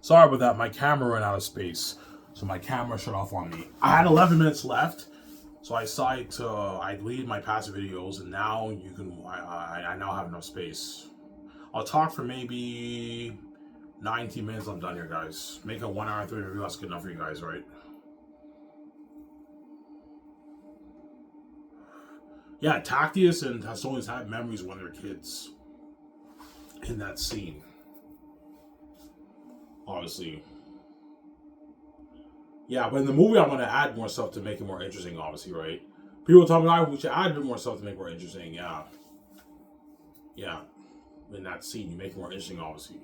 Sorry about that. My camera ran out of space, so my camera shut off on me. I had 11 minutes left, so I decided to I deleted my past videos, and now you can. I now have enough space. I'll talk for maybe 19 minutes. I'm done here, guys. Make a 1 hour and 30 review. That's good enough for you guys, right? Yeah, Tactius and Hastonius had memories when they were kids in that scene. Obviously. Yeah, but in the movie, I'm going to add more stuff to make it more interesting, obviously, right? People tell me we should add a bit more stuff to make it more interesting, yeah. Yeah. In that scene, you make it more interesting, obviously.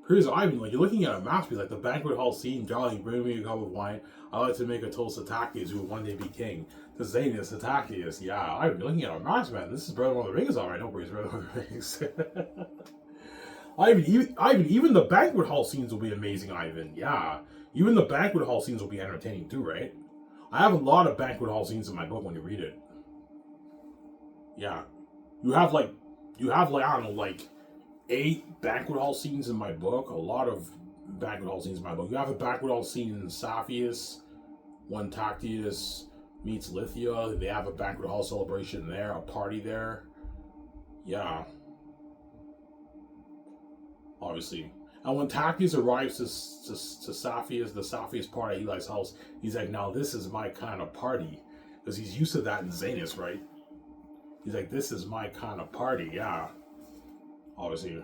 Here's Ivan, like, you're looking at a masterpiece, like the banquet hall scene, darling, bring me a cup of wine. I like to make a toast to Tactius, who will one day be king. To Xanus, to Tactius, yeah. Ivan, you're looking at a masterpiece, man. This is Brother of the Rings, alright. No, he's Brother of the Rings. Ivan, even the banquet hall scenes will be amazing, Ivan. Yeah. Even the banquet hall scenes will be entertaining too, right? I have a lot of banquet hall scenes in my book when you read it. Yeah. You have like, I don't know, like 8 banquet hall scenes in my book. A lot of banquet hall scenes in my book. You have a banquet hall scene in Saphius, when Tactius meets Lithia. They have a banquet hall celebration there, a party there. Yeah. Obviously. And when Tactius arrives to Saphius, the Saphius party at Eli's house, he's like, now this is my kind of party. Because he's used to that in Xanus, right? He's like, this is my kind of party, yeah. Obviously.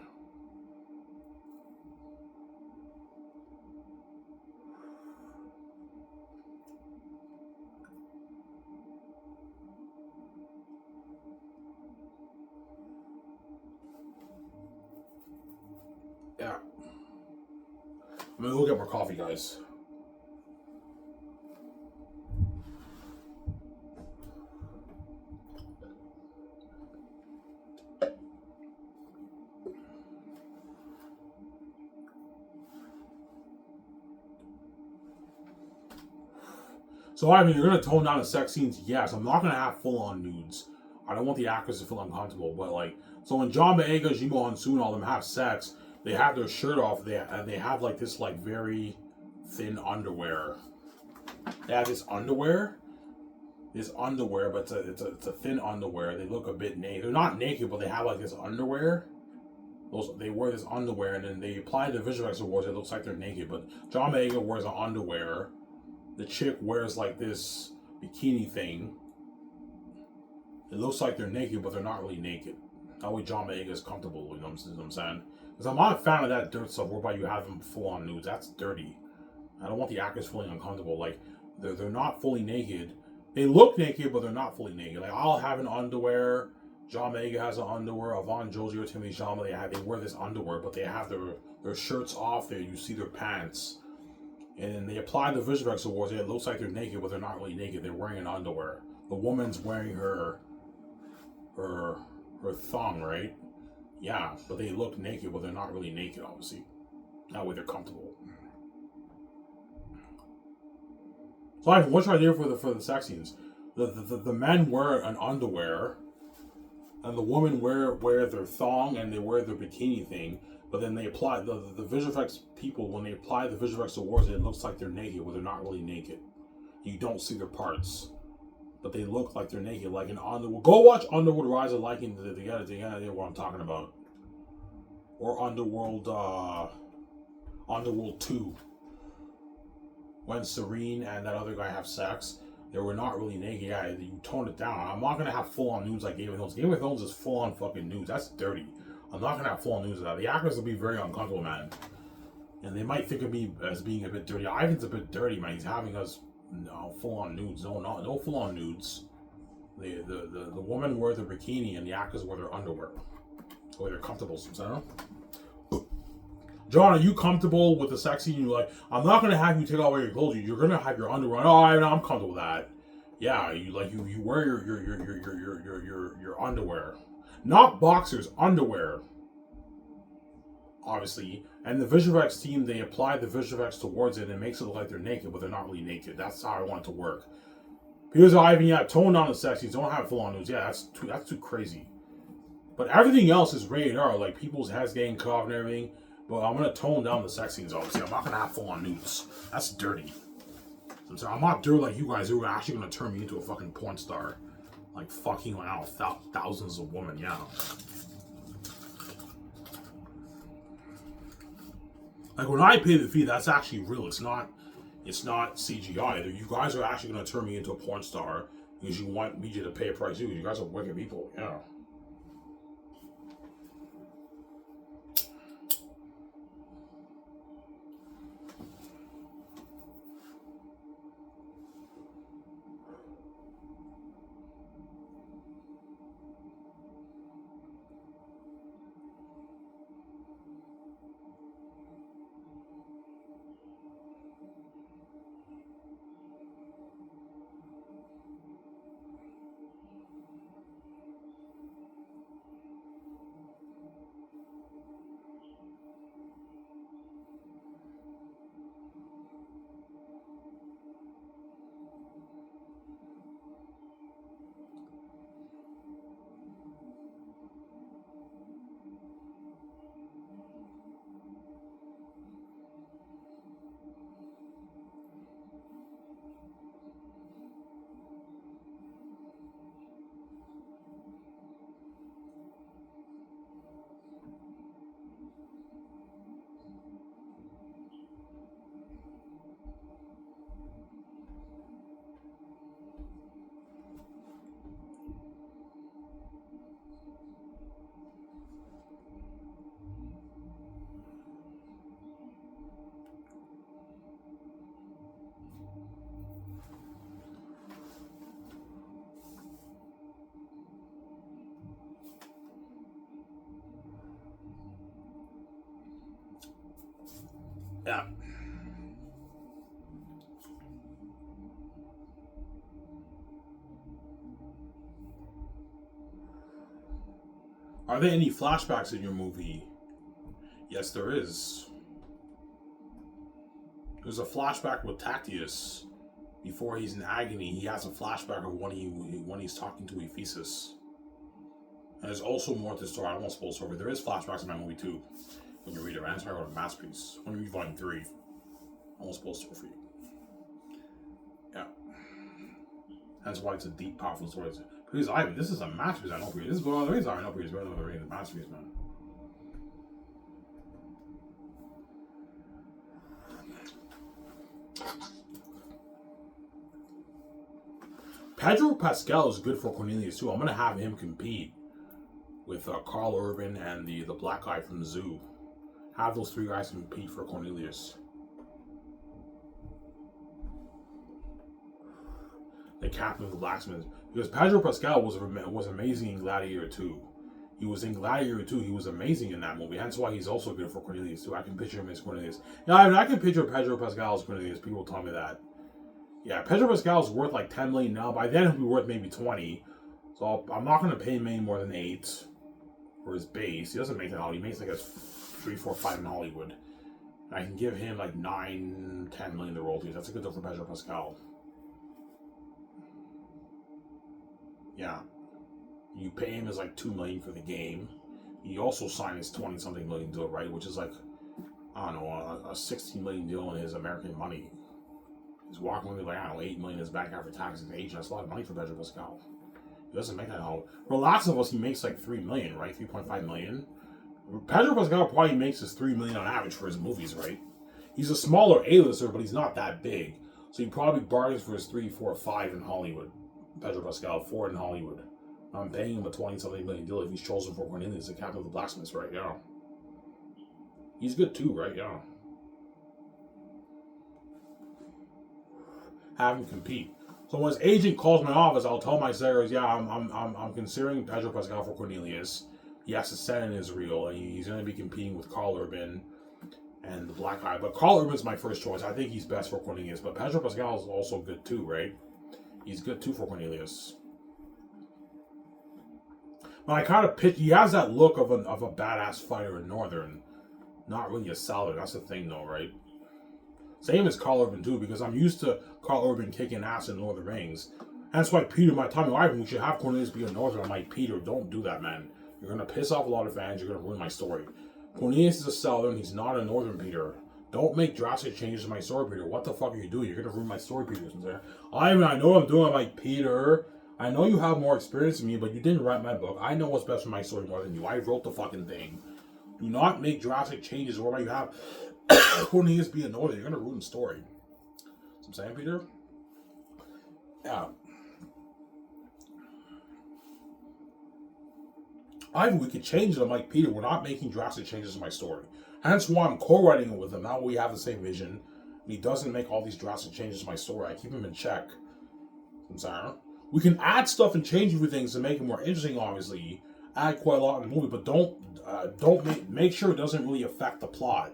Yeah. I'm gonna go get more coffee, guys. So, I mean, you're gonna tone down the sex scenes? Yes. I'm not gonna have full-on nudes. I don't want the actors to feel uncomfortable, but like, so when John Boyega, Jimo Hansu, and all them have sex, they have their shirt off, and they have like this like very thin underwear. They have this underwear, but it's a thin underwear. They look a bit naked. They're not naked, but they have like this underwear. They wear this underwear, and then they apply the visual effects awards. It looks like they're naked, but John Boyega wears an underwear. The chick wears like this bikini thing. It looks like they're naked, but they're not really naked. That way John Boyega is comfortable, you know what I'm saying? Because I'm not a fan of that dirt stuff whereby you have them full on nudes. That's dirty. I don't want the actors feeling uncomfortable. Like, they're not fully naked. They look naked, but they're not fully naked. Like, I'll have an underwear. John Boyega has an underwear. Yvonne Joji or Timothy Chalamet, they wear this underwear, but they have their shirts off there. You see their pants. And then they apply the Visual Effects Awards. It looks like they're naked, but they're not really naked. They're wearing an underwear. The woman's wearing her thong, right? Yeah, but they look naked, but they're not really naked, obviously. That way they're comfortable. So Ivan, what's your idea for the sex scenes? The men wear an underwear, and the women wear their thong and they wear their bikini thing. But then they apply the visual effects people, when they apply the visual effects awards, it looks like they're naked, but they're not really naked. You don't see their parts, but they look like they're naked, like in Underworld. Go watch Underworld: Rise of Lycan to get what I'm talking about, or Underworld 2, when Serene and that other guy have sex. They were not really naked. Yeah, you toned it down. I'm not gonna have full on nudes like Game of Thrones. Game of Thrones is full on fucking nudes. That's dirty. I'm not gonna have full on nudes of that. The actors will be very uncomfortable, man. And they might think of me as being a bit dirty. Ivan's a bit dirty, man. He's having us full on nudes. No full on nudes. The woman wear their bikini and the actors wear their underwear. So they're comfortable, so John, are you comfortable with the sex scene? You're like, I'm not gonna have you take off your clothes. You're gonna have your underwear. Oh, I'm comfortable with that. Yeah, you wear your underwear, not boxers, underwear. Obviously, and the visual effects team, they apply the visual effects towards it and it makes it look like they're naked, but they're not really naked. That's how I want it to work. Because Ivan, yeah, tone down the sex scenes. Don't have full on nudes. Yeah, that's too crazy. But everything else is rated R. Like people's heads getting cut off and everything. But I'm gonna tone down the sex scenes, obviously. I'm not gonna have full on nudes. That's dirty. I'm not dirty like you guys who are actually gonna turn me into a fucking porn star. Like fucking out thousands of women, yeah. Like when I pay the fee, that's actually real. It's not CGI. You guys are actually gonna turn me into a porn star because you want me to pay a price too. You guys are wicked people, yeah. Yeah. Are there any flashbacks in your movie? Yes, there is. There's a flashback with Tactius. Before he's in agony, he has a flashback of when he's talking to Ephesus. And there's also more to the story. I won't spoil the story, but there is flashbacks in my movie too. When you read it, that's why I wrote a masterpiece. When you read Volume 3, I won't spoil the story for you. Yeah. That's why it's a deep, powerful story. Because this is a masterpiece. I know for you. This is one of the reasons I know for you. It's better than the masterpiece, man. Pedro Pascal is good for Cornelius too. I'm gonna have him compete with Carl Urban and the black guy from the zoo. Have those three guys compete for Cornelius. The captain of the blacksmiths. Because Pedro Pascal was amazing in Gladiator 2. He was in Gladiator 2. He was amazing in that movie. Hence why he's also good for Cornelius too. I can picture him as Cornelius. Yeah, I mean, I can picture Pedro Pascal as Cornelius. People tell me that. Yeah, Pedro Pascal's worth like 10 million now. By then he'll be worth maybe 20. So I'm not going to pay him any more than 8 for his base. He doesn't make that. He makes like a 3, 4, 5 in Hollywood. And I can give him like 9, 10 million in royalties. That's a good deal for Pedro Pascal. Yeah. You pay him as like 2 million for the game. He also signed his 20-something million deal, right? Which is like, I don't know, a 16 million deal in his American money. He's walking with like, I don't know, 8 million in his bank after taxes and age. That's a lot of money for Pedro Pascal. He doesn't make that all. For lots of us, he makes like 3 million, right? 3.5 million. Pedro Pascal probably makes his 3 million on average for his movies, right? He's a smaller A-lister, but he's not that big. So he probably bargains for his 3, 4, 5 in Hollywood. Pedro Pascal, 4 in Hollywood. I'm paying him a 20-something million deal if he's chosen for Cornelius, the captain of the blacksmiths, right? Yeah. He's good too, right? Yeah. Have him compete. So when his agent calls my office, I'll tell my secretaries, yeah, I'm considering Pedro Pascal for Cornelius. He has to set in Israel, and he's going to be competing with Carl Urban and the black guy. But Carl Urban's my first choice. I think he's best for Cornelius. But Pedro Pascal is also good too, right? He's good too for Cornelius. But I kind of pitch. He has that look of a badass fighter in Northern, not really a solid. That's the thing, though, right? Same as Carl Urban too, because I'm used to Carl Urban kicking ass in Lord of the Rings. And that's why Peter might tell me, Ivan, we should have Cornelius be a Northern. I'm like, Peter, don't do that, man. You're gonna piss off a lot of fans. You're gonna ruin my story. Cornelius is a Southern. He's not a Northern, Peter. Don't make drastic changes to my story, Peter. What the fuck are you doing? You're gonna ruin my story, Peter. I know what I'm doing. I'm like, Peter, I know you have more experience than me, but you didn't write my book. I know what's best for my story more than you. I wrote the fucking thing. Do not make drastic changes whereby you have Cornelius be a Northern. You're gonna ruin the story. That's what I'm saying, Peter? Yeah. We could change it. I'm like, Peter, we're not making drastic changes to my story. Hence why I'm co-writing it with him. Now we have the same vision. And he doesn't make all these drastic changes to my story. I keep him in check. I'm sorry. We can add stuff and change a few things to make it more interesting, obviously. Add quite a lot in the movie, but don't make sure it doesn't really affect the plot.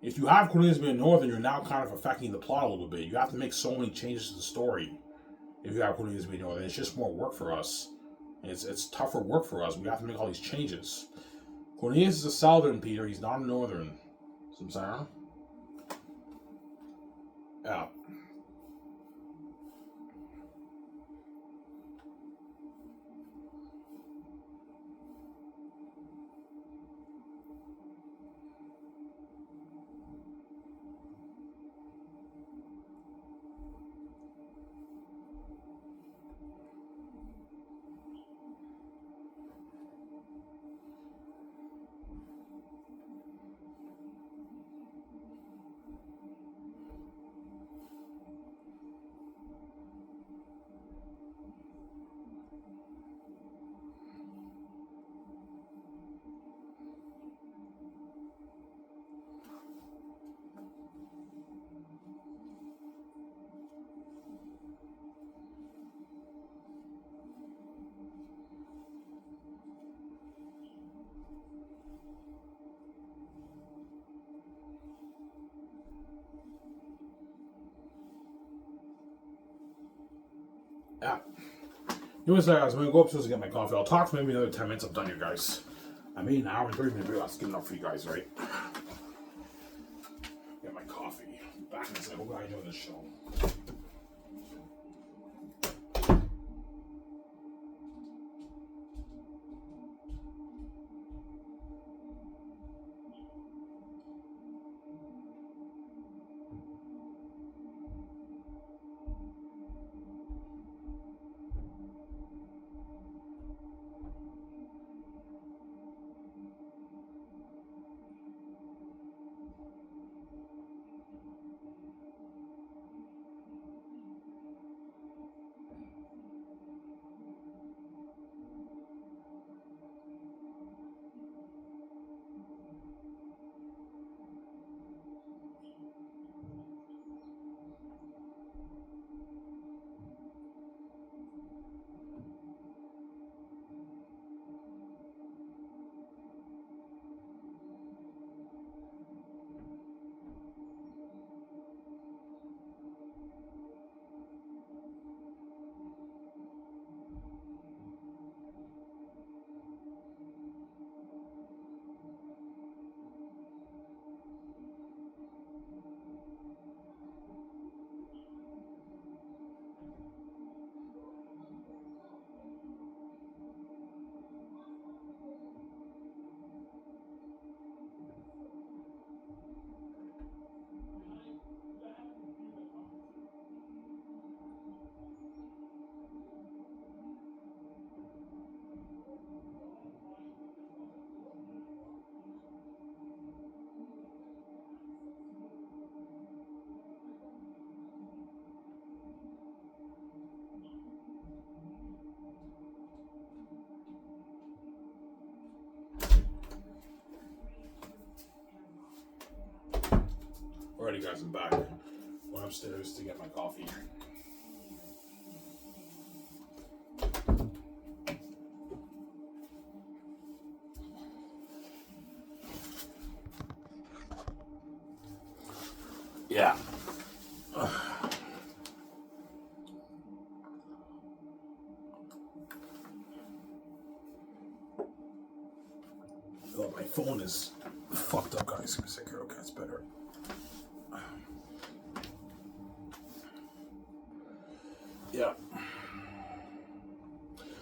If you have Cornelius being Northern, you're now kind of affecting the plot a little bit. You have to make so many changes to the story. If you have Cornelius being Northern, it's just more work for us. It's tougher work for us. We have to make all these changes. Cornelius is a Southern, Peter. He's not a Northern. So I'm saying? Yeah. Yeah. You know what, guys? I'm going to go upstairs and get my coffee. I'll talk for maybe another 10 minutes. I'm done here, guys. I mean, an hour and 30 minutes. That's good enough for you guys, right? Get my coffee. Back in a second. Hope I enjoy this show. Alrighty, guys, I'm back. Went upstairs to get my coffee. Yeah. Oh, my phone is fucked up, guys. Give me a second. Okay, it's better. Yeah.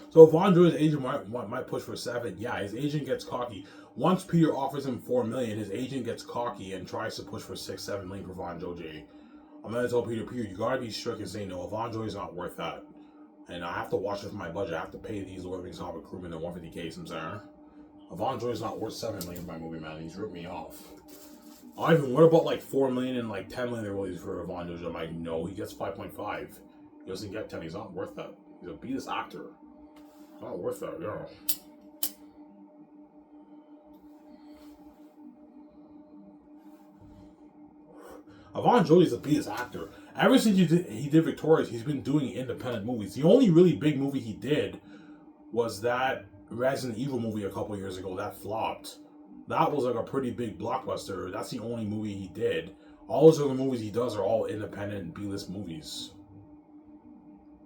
So Von Drew's agent might push for 7. Yeah, his agent gets cocky. Once Peter offers him $4 million, his agent gets cocky and tries to push for $6-7 million for Von Joje. I'm gonna tell Peter, you gotta be strict and say no. Von Joje's not worth that. And I have to watch it for my budget. I have to pay these Lord of the Rings Hobbit crewmen their 150K, I'm saying. Von Joye's not worth $7 million for my movie, man. He's ripped me off. Ivan, what about like $4 million and like $10 million they're released for Von Joje? I'm like, no, he gets 5.5. He doesn't get 10. He's not worth that. He's a B-list actor. Not worth that, yeah. Von Joye's a B-list actor. Ever since he did Victorious, he's been doing independent movies. The only really big movie he did was that Resident Evil movie a couple years ago that flopped. That was like a pretty big blockbuster. That's the only movie he did. All those other movies he does are all independent B-list movies.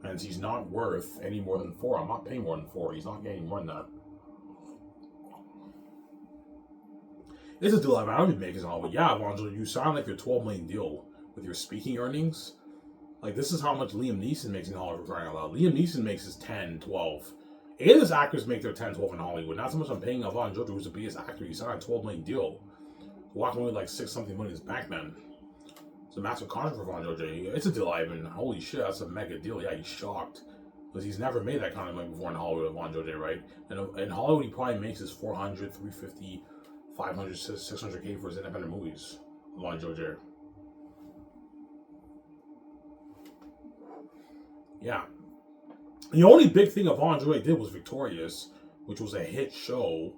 And he's not worth any more than 4. I'm not paying more than 4. He's not getting more than that. It's a deal. I don't even make it all, but yeah, Von Joje, you sound like your $12 million deal with your speaking earnings. Like, this is how much Liam Neeson makes in Hollywood, crying out loud. Liam Neeson makes his 10, 12. A-list actors make their 10, 12 in Hollywood. Not so much I'm paying Von Joje, who's a B-list actor. He signed a $12 million deal. Walking away with like 6-something million in his bank, man. It's a massive contract for Von Joje. It's a deal, Ivan. Holy shit, that's a mega deal. Yeah, he's shocked. Because he's never made that kind of money before in Hollywood with Von Joje, right? And in Hollywood, he probably makes his 400, 350, 500, 600K for his independent movies. Von Joje. Yeah. The only big thing Von Joje did was Victorious, which was a hit show.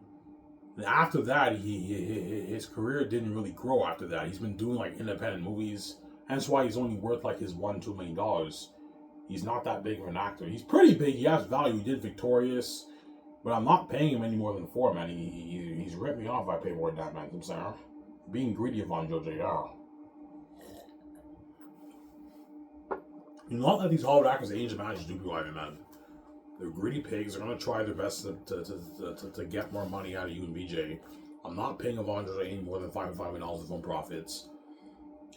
And after that, his career didn't really grow after that. He's been doing like independent movies. Hence why he's only worth like his $1-2 million. He's not that big of an actor. He's pretty big. He has value. He did Victorious. But I'm not paying him any more than 4, man. He's ripped me off if I pay more than that, man. I'm saying, being greedy of Von Joje, yeah. You know, not that these Hollywood actors age manage to do either, man. They're greedy pigs. They're going to try their best to get more money out of you and BJ. I'm not paying Von Joje any more than $5.5 million in film profits.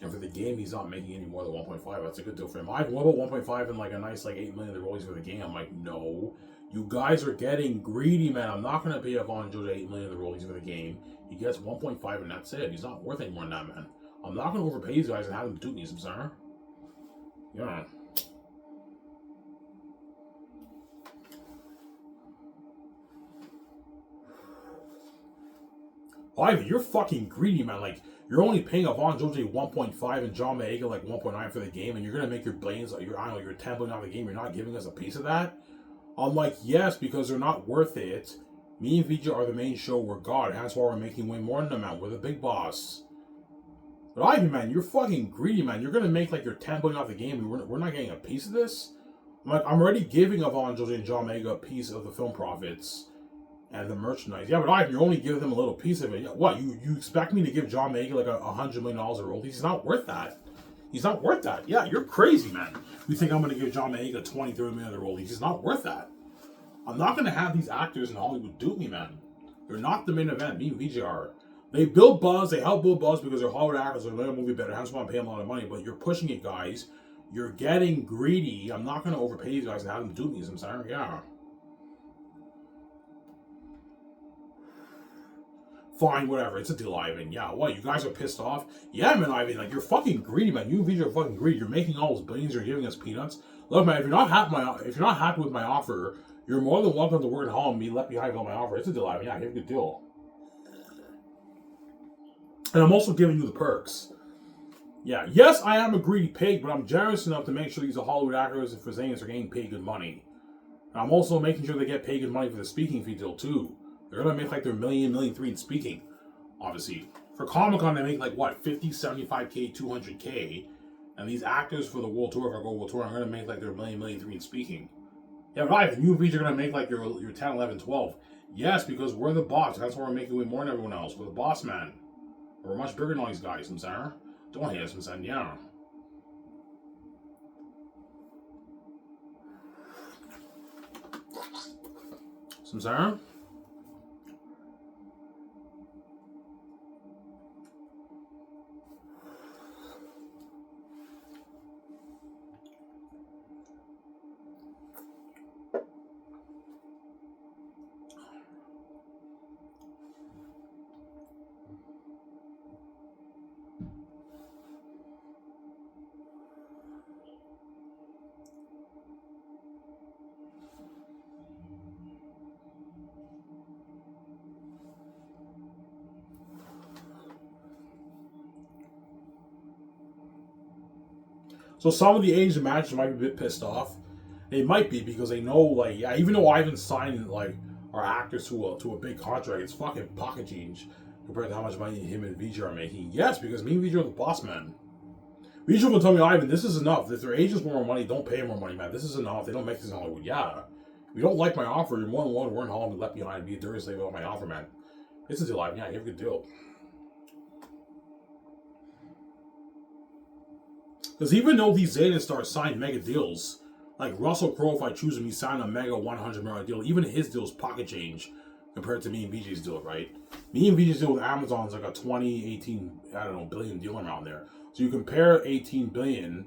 And for the game, he's not making any more than 1.5. That's a good deal for him. What about 1.5 and like a nice like $8 million the royalties for the game? I'm like, no. You guys are getting greedy, man. I'm not going to pay Von Joje $8 million the royalties for the game. He gets 1.5 and that's it. He's not worth any more than that, man. I'm not going to overpay these guys and have them do me some, sir. Yeah. Ivy, you're fucking greedy, man. Like, you're only paying Von Joje 1.5 and John Boyega like 1.9 for the game, and you're gonna make your brains, your 10 billion out of the game. You're not giving us a piece of that. I'm like, yes, because they're not worth it. Me and VJ are the main show. We're God. That's why we're making way more than them, man. We're the big boss. But Ivy, man, you're fucking greedy, man. You're gonna make like your 10 billion out of the game, and we're not getting a piece of this. I'm already giving Von Joje and John Boyega a piece of the film profits. And the merchandise. Yeah, but Ivan, you're only giving them a little piece of it. What, you expect me to give John Boyega like $100 million of royalties? He's not worth that. He's not worth that. Yeah, you're crazy, man. You think I'm going to give John Boyega 20, 30 million of royalties? He's not worth that. I'm not going to have these actors in Hollywood dupe me, man. They're not the main event. Me and VJ are. They build buzz. They help build buzz because they're Hollywood actors. They make a movie better. Hence why I'm paying them a lot of money. But you're pushing it, guys. You're getting greedy. I'm not going to overpay these guys and have them dupe me. I'm sorry. Yeah. Fine, whatever. It's a deal, Ivan. Yeah, what? You guys are pissed off? Yeah, man, Ivan. Like, you're fucking greedy, man. You and VJ are fucking greedy. You're making all those billions. You're giving us peanuts. Look, man, if you're not happy with my offer, you're more than welcome to work at home and be left behind on my offer. It's a deal, Ivan. Yeah, here's a good deal. And I'm also giving you the perks. Yeah, yes, I am a greedy pig, but I'm generous enough to make sure these Hollywood actors for Xanus are getting paid good money. And I'm also making sure they get paid good money for the speaking fee deal, too. They're going to make like their $1 million, $1.3 million in speaking, obviously. For Comic-Con, they make like, what, 50, 75K, 200K. And these actors for the World Tour, if I go World Tour, are going to make like their $1 million, $1.3 million in speaking. Yeah, right. And you and VJ are going to make like your 10, 11, 12. Yes, because we're the boss. That's why we're making way more than everyone else. We're the boss, man. We're much bigger than all these guys, I'm sorry. Don't hate us, I'm saying, yeah. Samsara? So some of the Asian managers might be a bit pissed off. They might be because they know, like, yeah, even though Ivan signed like our actors to a big contract, it's fucking pocket change compared to how much money him and Vijay are making. Yes, because me and Vijay are the boss man. Vijay will tell me, Ivan, this is enough. If their agents want more money, don't pay them more money, man. This is enough. They don't make this in Hollywood. Yeah. If you don't like my offer, you're more than willing to work in Hollywood, left behind, and be a dirty slave about my offer, man. It's a deal, Ivan. Yeah, you have a good deal. Because even though these Xanus stars signed mega deals, like Russell Crowe, if I choose him, he signed a mega $100 million deal. Even his deal is pocket change compared to me and Vijay's deal, right? Me and Vijay's deal with Amazon is like a 18, billion deal around there. So you compare 18 billion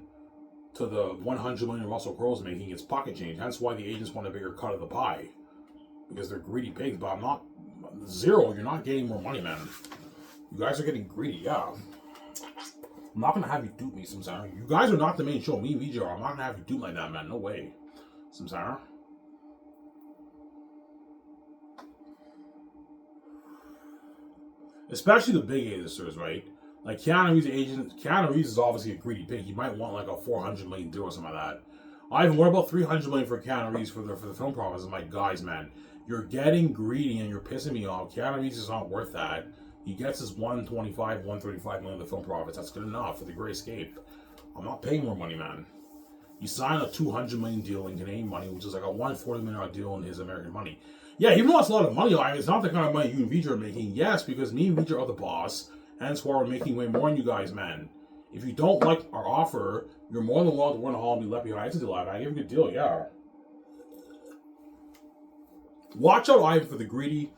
to the 100 million Russell Crowe's making, it's pocket change. That's why the agents want a bigger cut of the pie. Because they're greedy pigs, but I'm not, zero, you're not getting more money, man. You guys are getting greedy, yeah. I'm not gonna have you dupe me, Samsara. You guys are not the main show. Me and VJ are. I'm not gonna have you dupe like that, man. No way, Samsara. Especially the big A-listers, right? Like Keanu Reeves' agent. Keanu Reeves is obviously a greedy pig. He might want like a 400 million deal or something like that. Ivan, what about 300 million for Keanu Reeves for the film profits? I'm like, guys, man, you're getting greedy and you're pissing me off. Keanu Reeves is not worth that. He gets his 125, 135 million of the film profits. That's good enough for the Great Escape. I'm not paying more money, man. He signed a 200 million deal in Canadian money, which is like a $140 million deal in his American money. Yeah, even though it's a lot of money, it's not the kind of money you and Vijay are making. Yes, because me and Vijay are the boss, hence why we're making way more than you guys, man. If you don't like our offer, you're more than welcome to run a hall and be left behind. It's a deal, I give you a good deal, yeah. Watch out, Ivan, for the greedy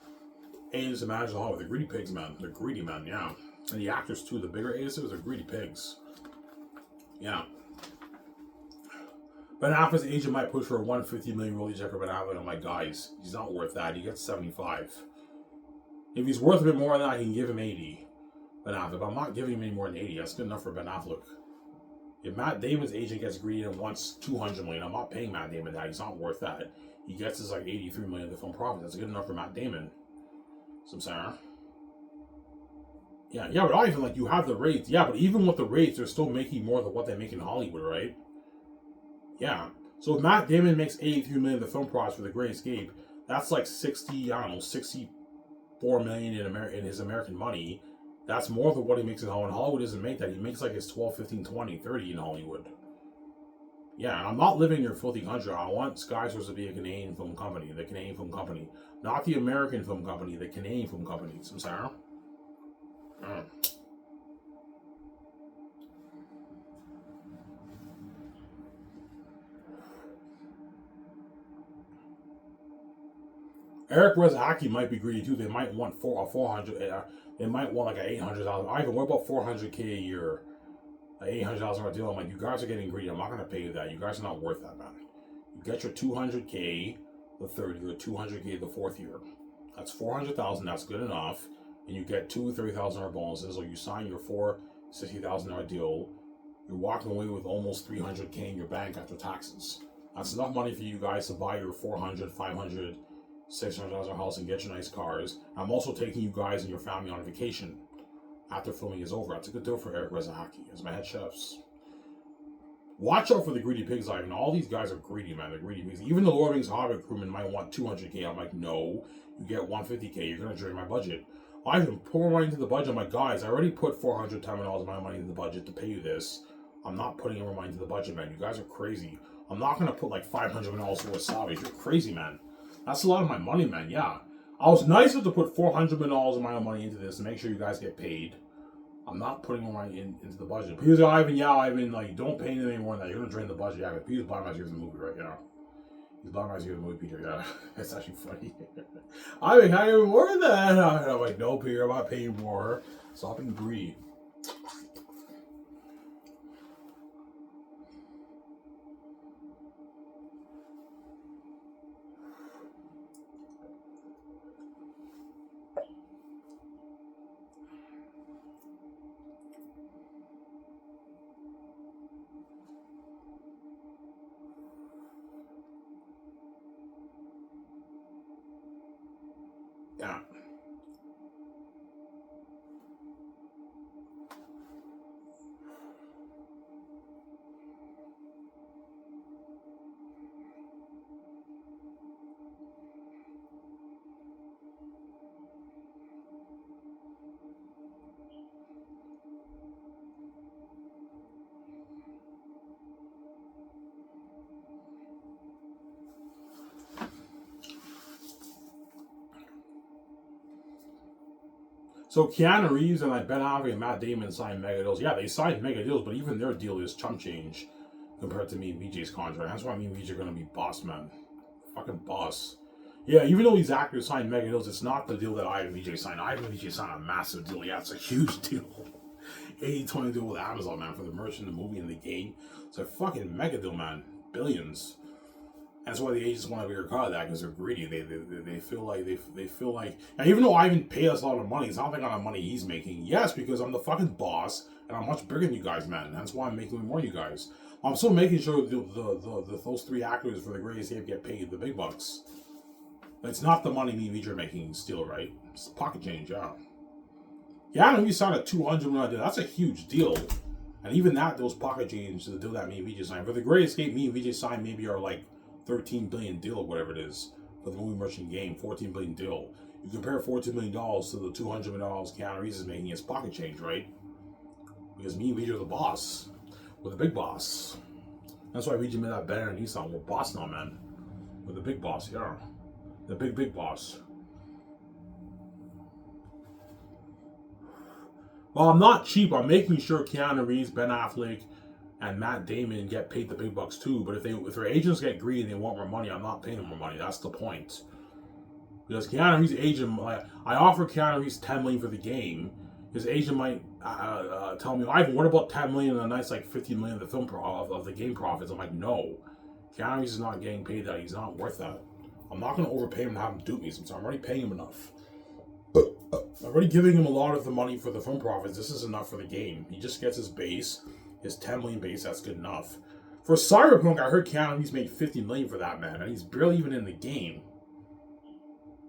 A-list managers in Hollywood. The greedy pigs, man. They're greedy, man, yeah. And the actors, too. The bigger A-listers are greedy pigs. Yeah. Ben Affleck's agent might push for a 150 million royalty check for Ben Affleck. I'm like, guys, he's not worth that. He gets 75. If he's worth a bit more than that, he can give him 80. Ben Affleck, but I'm not giving him any more than 80. That's good enough for Ben Affleck. If Matt Damon's agent gets greedy and wants 200 million, I'm not paying Matt Damon that. He's not worth that. He gets his like 83 million of the film profit. That's good enough for Matt Damon. Samsara. Yeah, but I even like you have the rates. Yeah, but even with the rates, they're still making more than what they make in Hollywood, right? Yeah. So if Matt Damon makes 83 million of the film profits for The Great Escape, that's like 64 million in his American money. That's more than what he makes in Hollywood. Hollywood doesn't make that. He makes like his 12, 15, 20, 30 in Hollywood. Yeah, and I'm not living in your filthy country. I want Skyscraper to be a Canadian film company. The Canadian film company. Not the American film company, the Canadian film company. Samsara? Eric Rezaki might be greedy too. They might want 400. They might want like an $800,000. Ivan, what about 400K a year? An $800,000 deal. I'm like, you guys are getting greedy. I'm not gonna pay you that. You guys are not worth that, man. You get your 200K the third year, 200K the fourth year. That's 400,000. That's good enough. And you get two $30,000 bonuses, or you sign your $60,000 deal. You're walking away with almost 300K in your bank after taxes. That's enough money for you guys to buy your 400, 500, $600,000 house and get your nice cars. I'm also taking you guys and your family on a vacation after filming is over. That's a good deal for Eric Rezaki as my head chefs. Watch out for the greedy pigs, Ivan. All these guys are greedy, man. They're greedy pigs. Even the Lord of the Rings Hobbit crewman might want 200K. I'm like, no, you get 150K. You're gonna drain my budget. Ivan, pour money into the budget. I'm like, guys, I already put $400 of my money into the budget to pay you this. I'm not putting any more money into the budget, man. You guys are crazy. I'm not gonna put like $500 for wasabi. You're crazy, man. That's a lot of my money, man. Yeah. I was nice enough to put $400 million of my own money into this to make sure you guys get paid. I'm not putting more money into the budget. Peter's like, Ivan, like, don't pay anything more than that. You're going to drain the budget. Yeah, but Peter's buying my shares in the movie, right? You know? He's buying my shares in the movie, Peter. Yeah. That's actually funny. Ivan, how you more than that? I'm like, no, Peter, I'm not paying more. Stop being greedy. Yeah. So Keanu Reeves and like Ben Affleck and Matt Damon signed mega deals. Yeah, they signed mega deals, but even their deal is chump change compared to me and VJ's contract. That's why me and VJ are gonna be boss, man. Fucking boss. Yeah, even though these actors signed mega deals, it's not the deal that I and VJ signed. I and VJ signed a massive deal. Yeah, it's a huge deal. 80-20 deal with Amazon, man, for the merch in the movie and the game. It's a fucking mega deal, man. Billions. That's why the agents want to be cut of that, because they're greedy. They feel like they feel like, and even though Ivan paid us a lot of money, it's not the kind of money he's making. Yes, because I'm the fucking boss and I'm much bigger than you guys, man. That's why I'm making more than you guys. I'm still making sure those three actors for the greatest hit get paid the big bucks. It's not the money me and Vij are making still, right? It's pocket change, yeah. Yeah, I know we signed a $200 million deal. That's a huge deal. And even that, those pocket change, the deal that me and Vij signed. For the greatest hit, me and Vij signed maybe are like 13 billion deal or whatever it is for the movie merchant game. 14 billion deal. You compare $14 million to the $200 million Keanu Reeves is making, it's pocket change, right? Because me and Vij are the boss. We're the big boss. That's why Vij made that banner and Nissan. We're boss now, man. We're the big boss, yeah. The big boss. Well, I'm not cheap. I'm making sure Keanu Reeves, Ben Affleck, and Matt Damon get paid the big bucks too. But if their agents get greedy and they want more money, I'm not paying them more money. That's the point. Because Keanu Reeves' agent, I offer Keanu Reeves $10 million for the game. His agent might tell me, Ivan, what about $10 million and a nice like $50 million of the film of the game profits? I'm like, no, Keanu Reeves is not getting paid that. He's not worth that. I'm not going to overpay him to have him dupe me. So I'm already paying him enough. I'm already giving him a lot of the money for the film profits. This is enough for the game. He just gets his base, his 10 million base. That's good enough. For Cyberpunk, I heard Keanu Reeves made 50 million for that, man, and he's barely even in the game.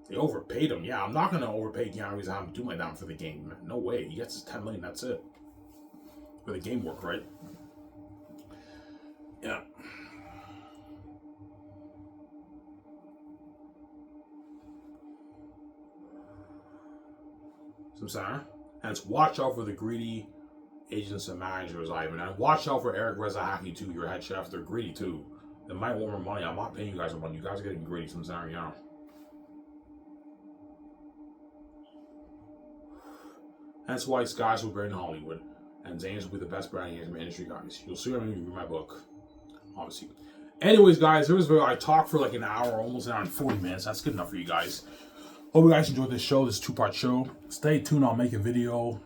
They overpaid him. Yeah, I'm not going to overpay Keanu Reeves and have him do my damn for the game. Man. No way. He gets his 10 million. That's it. For the game work, right? Yeah. And it's watch out for the greedy agents and managers, Ivan. And watch out for Eric Rezahaki too, your head chef. They're greedy too. They might want more money. I'm not paying you guys more money. You guys are getting greedy sometimes, you know. That's why Skies will be in Hollywood. And Xanus will be the best brand in the industry, guys. You'll see when you read my book. Obviously. Anyways, guys, I talked for like an hour, almost an hour and 40 minutes. That's good enough for you guys. Hope you guys enjoyed this show, this two-part show. Stay tuned. I'll make a video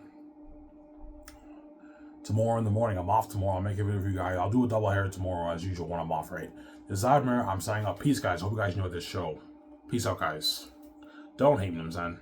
tomorrow in the morning. I'm off tomorrow. I'll make a video for you guys. I'll do a double header tomorrow as usual when I'm off, right? This is Admir. I'm signing up. Peace, guys. Hope you guys enjoyed this show. Peace out, guys. Don't hate me, man.